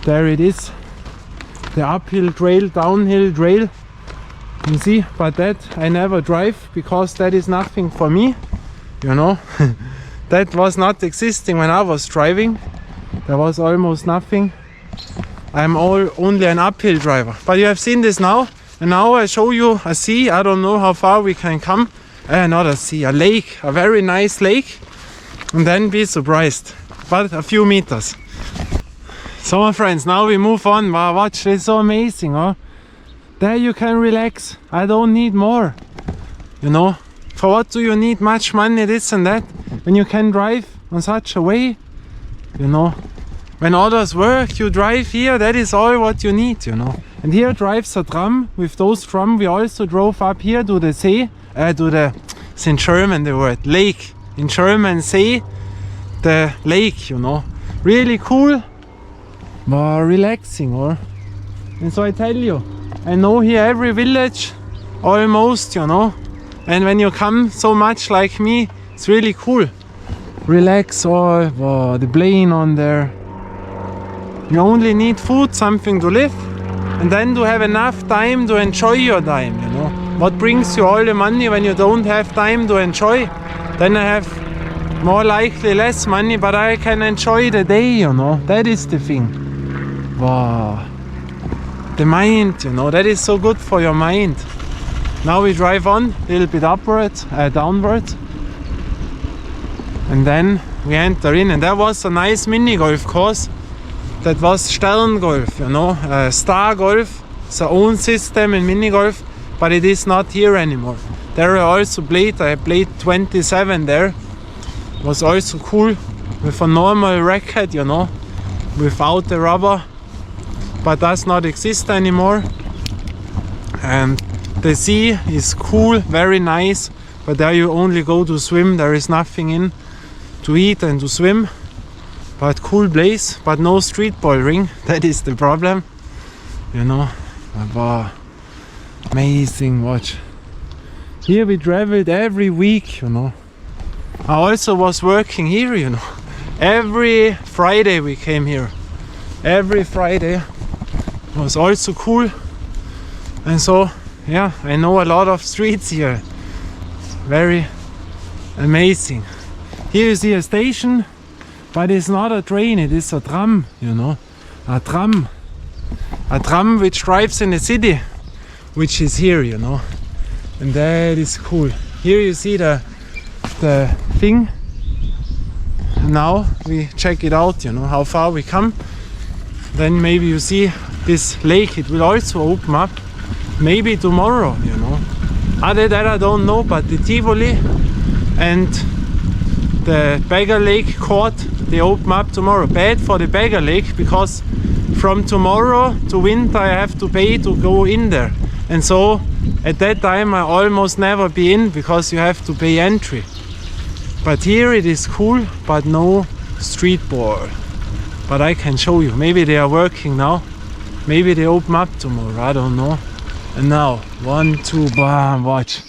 Speaker 1: there it is. The uphill trail, downhill trail. You see, but that I never drive because that is nothing for me, you know. That was not existing when I was driving. There was almost nothing. I'm only an uphill driver. But you have seen this now. And now I show you a sea. I don't know how far we can come. Not a sea, a lake. A very nice lake. And then be surprised. But a few meters. So my friends, now we move on. Wow, watch, it's so amazing, huh? There you can relax. I don't need more. You know, for what do you need much money, this and that, when you can drive on such a way, you know. When others work, you drive here, that is all what you need, you know. And here drives a tram. With those tram we also drove up here to the See, it's in German the word, lake. In German, See, the lake, you know. Really cool, but relaxing, or? And so I tell you, I know here every village, almost, you know. And when you come so much like me, it's really cool. Relax all, wow, the plane on there. You only need food, something to live, and then to have enough time to enjoy your time, you know. What brings you all the money when you don't have time to enjoy? Then I have more likely less money, but I can enjoy the day, you know. That is the thing. Wow. The mind, you know, that is so good for your mind. Now we drive on, a little bit upwards, downwards. And then we enter in, and that was a nice mini golf course. That was Stern Golf, you know, Star Golf. It's our own system in mini golf, but it is not here anymore. There I also played. I played 27 there. It was also cool with a normal racket, you know, without the rubber, but does not exist anymore. And the sea is cool, very nice, but there you only go to swim. There is nothing in to eat and to swim. But cool place, but no streetball ring. That is the problem, you know. Wow, amazing watch. Here we traveled every week, you know. I also was working here, you know. Every Friday we came here. Every Friday. It was also cool. And so, yeah, I know a lot of streets here. Very amazing. Here you see a station. But it's not a train, it is a tram, you know. A tram. A tram which drives in the city, which is here, you know. And that is cool. Here you see the thing. Now we check it out, you know, how far we come. Then maybe you see this lake, it will also open up. Maybe tomorrow, you know. Other than I don't know, but the Tivoli and the Beggar Lake Court, they open up tomorrow. Bad for the Beggar Lake, because from tomorrow to winter I have to pay to go in there. And so at that time I almost never be in, because you have to pay entry. But here it is cool, but no streetball. But I can show you. Maybe they are working now. Maybe they open up tomorrow, I don't know. And now, 1, 2, bam, watch.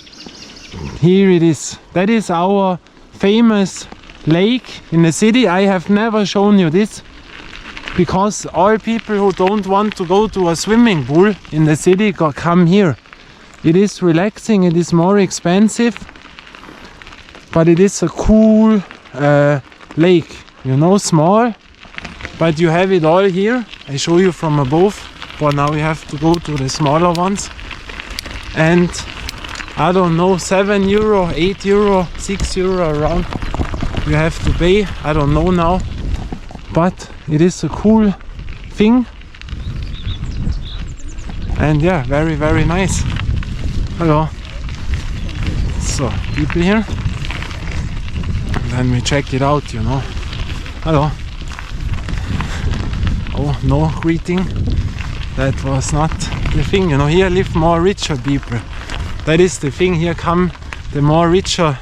Speaker 1: Here it is. That is our famous lake in the city. I have never shown you this, because all people who don't want to go to a swimming pool in the city come here. It is relaxing, it is more expensive, but it is a cool lake, you know, small, but you have it all here. I show you from above, but now we have to go to the smaller ones. And I don't know, 7 euro, 8 euro, 6 euro around you have to pay. I don't know now, but it is a cool thing. And yeah, very, very nice. Hello. So, people here. And then we check it out, you know. Hello. Oh, no greeting. That was not the thing, you know. Here live more richer people. That is the thing. Here come the more richer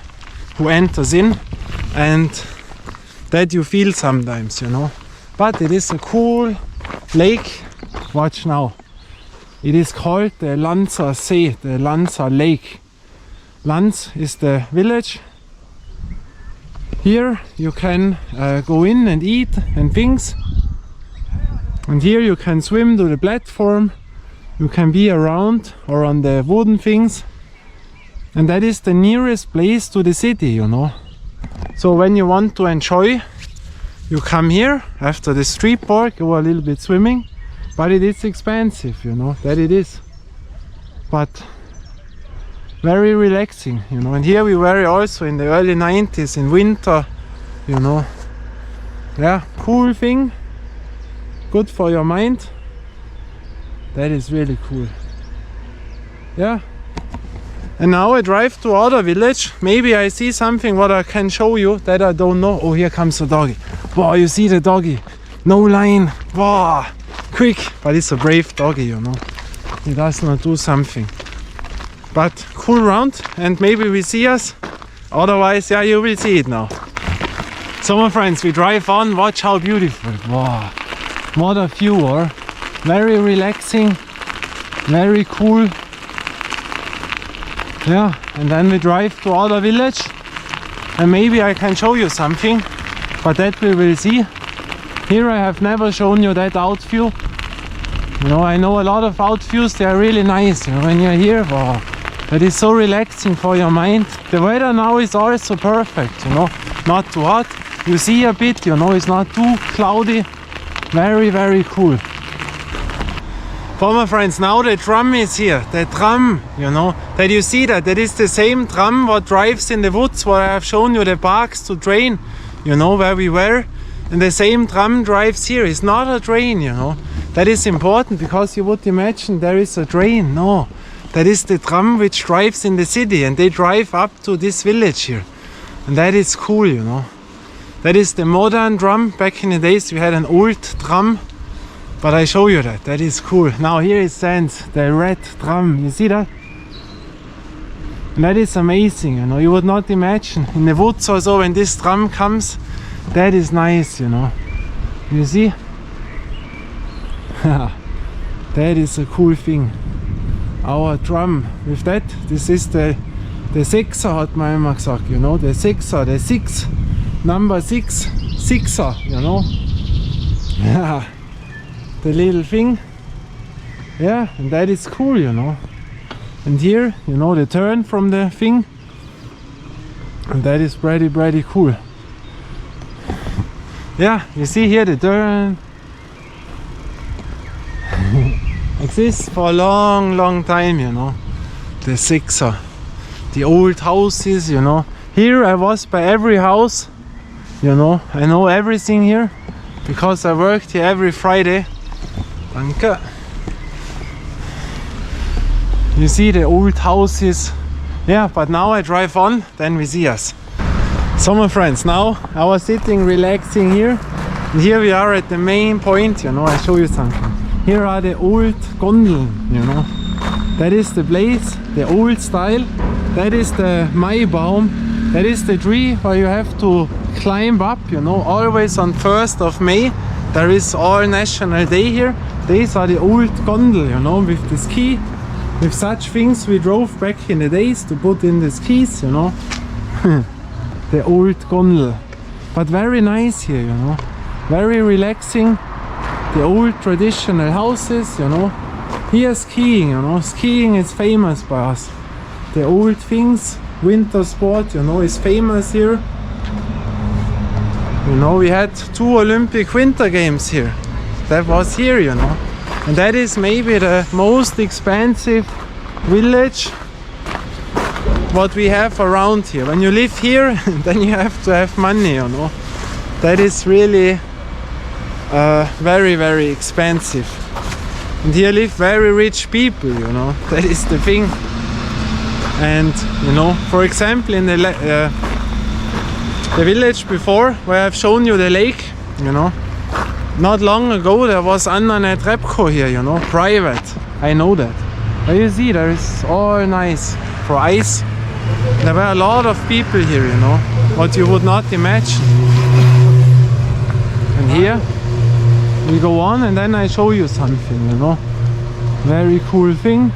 Speaker 1: who enters in, and that you feel sometimes, you know. But it is a cool lake. Watch now. It is called the Lanzer See, the Lanzer Lake. Lanz is the village. Here you can go in and eat and things. And here you can swim to the platform. You can be around or on the wooden things. And that is the nearest place to the city, you know. So when you want to enjoy, you come here after the streetball, go a little bit swimming. But it is expensive, you know, that it is. But very relaxing, you know. And here we were also in the early 90s in winter, you know. Yeah, cool thing. Good for your mind. That is really cool. Yeah. And now I drive to other village. Maybe I see something what I can show you that I don't know. Oh, here comes the doggy. Wow, you see the doggy. No line. Wow, quick. But it's a brave doggy, you know. He does not do something. But cool round, and maybe we see us. Otherwise, yeah, you will see it now. So my friends, we drive on. Watch how beautiful. Wow. What a view, or very relaxing, very cool. Yeah, and then we drive to other village, and maybe I can show you something, but that we will see. Here I have never shown you that out view. You know, I know a lot of out views, they are really nice. You know, when you're here, wow, that is so relaxing for your mind. The weather now is also perfect, you know, not too hot. You see a bit, you know, it's not too cloudy. Very, very cool. For my friends, now the tram is here. The tram, you know, that you see that is the same tram what drives in the woods, where I have shown you the parks to train. you know, where we were. And the same tram drives here. It's not a train, you know. That is important because you would imagine there is a train. No, that is the tram which drives in the city, and they drive up to this village here. And that is cool, you know. That is the modern tram. Back in the days we had an old tram, but I show you that. That is cool. Now here it stands, the red tram. You see that? And that is amazing, you know. You would not imagine in the woods or so when this tram comes. That is nice, you know. You see? That is a cool thing. Our drum with that, this is the Sixer, hat man immer gesagt, you know, the Sixer, the six, number six, Sixer, you know. Yeah, the little thing. Yeah, and that is cool, you know. And here, you know, the turn from the thing. And that is pretty cool. Yeah, you see here the turn. Exists for a long time, you know. The Sixer, the old houses, you know. Here I was by every house, you know. I know everything here because I worked here every Friday. Danke. You see the old houses. Yeah, but now I drive on, then we see us. So my friends, now I was sitting relaxing here, and here we are at the main point, you know. I show you something. Here are the old gondolen, you know. That is the place, the old style. That is the Maibaum. That is the tree where you have to climb up, you know. Always on 1st of May there is all national day here. These are the old gondel, you know, with the ski. With such things we drove back in the days to put in the skis, you know. The old gondel. But very nice here, you know. Very relaxing. The old traditional houses, you know. Here skiing, you know. Skiing is famous by us. The old things, winter sport, you know, is famous here. You know, we had 2 Olympic winter games here. That was here, you know. And that is maybe the most expensive village what we have around here. When you live here, then you have to have money, you know. That is really very expensive. And here live very rich people, you know. That is the thing. And you know, for example, in the village before where I've shown you the lake, you know, not long ago there was Anna Repco here, you know, private. I know that. But you see, there is all nice for ice. There were a lot of people here, you know, what you would not imagine. And here we go on, and then I show you something, you know. Very cool thing.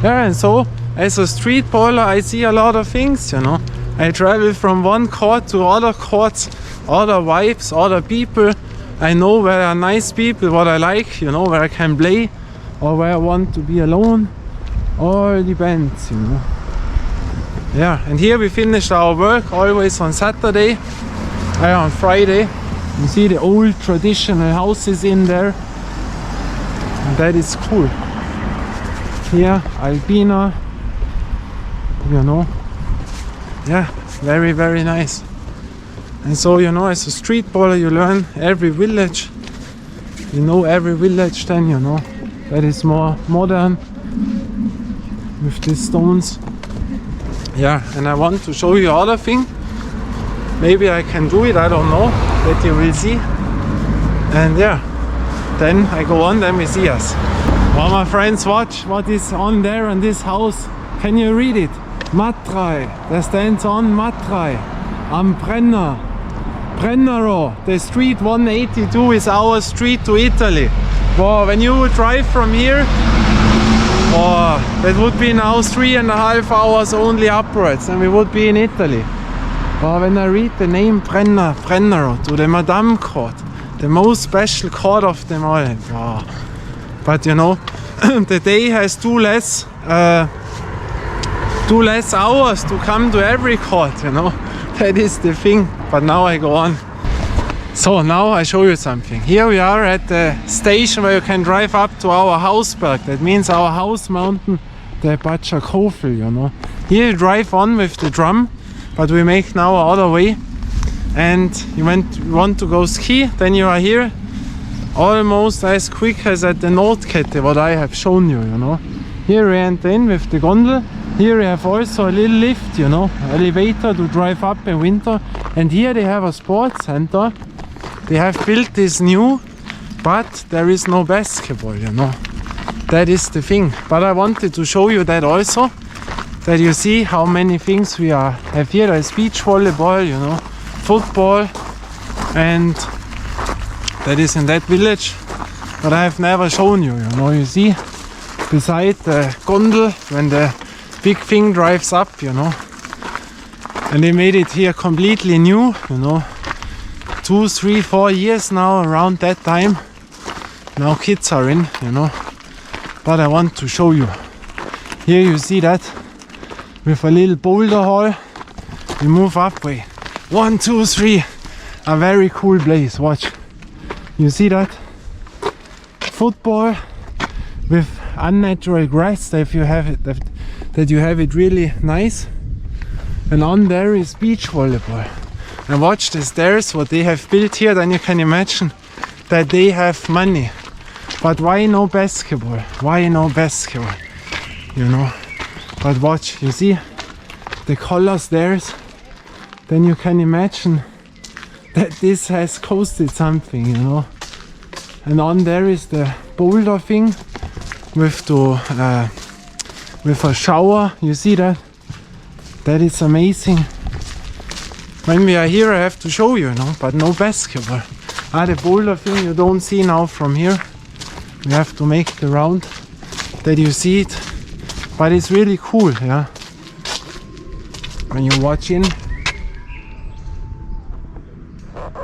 Speaker 1: Yeah, and so as a street baller I see a lot of things, you know. I travel from one court to other courts, other vibes, other people. I know where are nice people, what I like, you know, where I can play or where I want to be alone. All depends, you know. Yeah, and here we finished our work always on Saturday, on Friday. You see the old traditional houses in there. And that is cool. Here, Alpina, you know. Yeah, very nice. And so, you know, as a street baller you learn every village. You know every village then, you know. That is more modern with these stones. Yeah, and I want to show you other thing. Maybe I can do it, I don't know. That you will see. And yeah, then I go on, then we see us. Well, my friends, watch what is on there in this house. Can you read it? Matrai. That stands on Matrai. Am Brenner. Brennero. The street 182 is our street to Italy. Well, when you drive from here, that would be now 3.5 hours only upwards, and we would be in Italy. But when I read the name Brennero to the Madame Court, the most special court of them all. Wow. But you know, the day has two less hours to come to every court, you know. That is the thing. But now I go on. So now I show you something. Here we are at the station where you can drive up to our Hausberg. That means our house mountain, the Bacciakofel, you know. Here you drive on with the drum, but we make now our other way. and you want to go ski, then you are here almost as quick as at the Nordkette, what I have shown you, you know. Here we enter in with the gondol. Here we have also a little lift, you know, elevator to drive up in winter. And here they have a sports center. They have built this new, but there is no basketball, you know. That is the thing. But I wanted to show you that also, that you see how many things we have here. There's beach volleyball, you know, football, and that is in that village. But I have never shown you, you know. You see, beside the gondol, when the big thing drives up, you know. And they made it here completely new, you know. 2, 3, 4 years now, around that time. Now kids are in, you know. But I want to show you. Here you see that with a little boulder hall. We move up way. 1, 2, 3. A very cool place. Watch. You see that? Football with unnatural grass. That you have it. That you have it really nice. And on there is beach volleyball. And watch the stairs. What they have built here. Then you can imagine that they have money. But why no basketball? Why no basketball? You know. But watch, you see the color stairs. Then you can imagine that this has costed something, you know. And on there is the boulder thing with a shower. You see that? That is amazing. When we are here, I have to show you, know. But no basketball. The boulder thing you don't see now from here. You have to make the round that you see it, but it's really cool, yeah. When you watch in,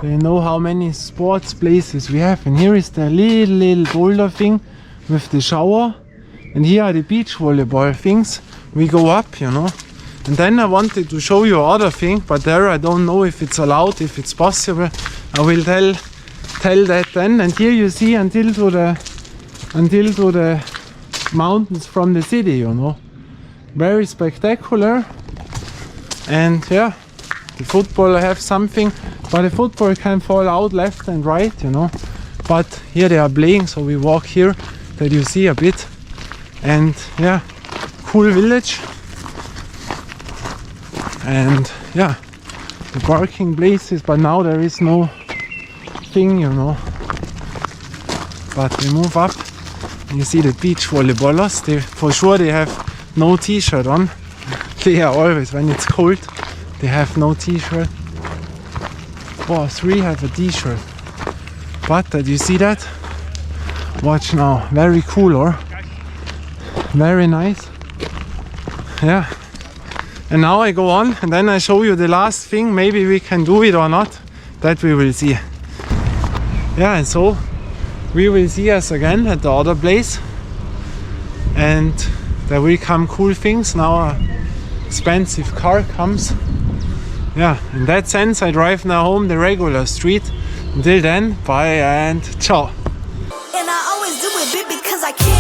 Speaker 1: you know how many sports places we have. And here is the little boulder thing with the shower, and here are the beach volleyball things. We go up, you know. And then I wanted to show you other thing, but there I don't know if it's allowed, if it's possible. I will tell that then. And here you see until to the mountains from the city, you know. Very spectacular. And yeah, the football I have something, but the football can fall out left and right, you know. But here they are playing, so we walk here that you see a bit. And yeah, cool village. And yeah, the parking places, but now there is no thing, you know. But we move up. You see the beach volleyballers, for sure they have no t-shirt on. They are always, when it's cold, they have no t-shirt. Oh, 3 have a t-shirt. But did you see that? Watch now, very cool, or? Very nice. Yeah. And now I go on, and then I show you the last thing. Maybe we can do it or not. That we will see. Yeah, and so we will see us again at the other place, and there will come cool things. Now an expensive car comes. Yeah, in that sense I drive now home the regular street. Until then, bye and ciao.
Speaker 3: And I always do it big because I can.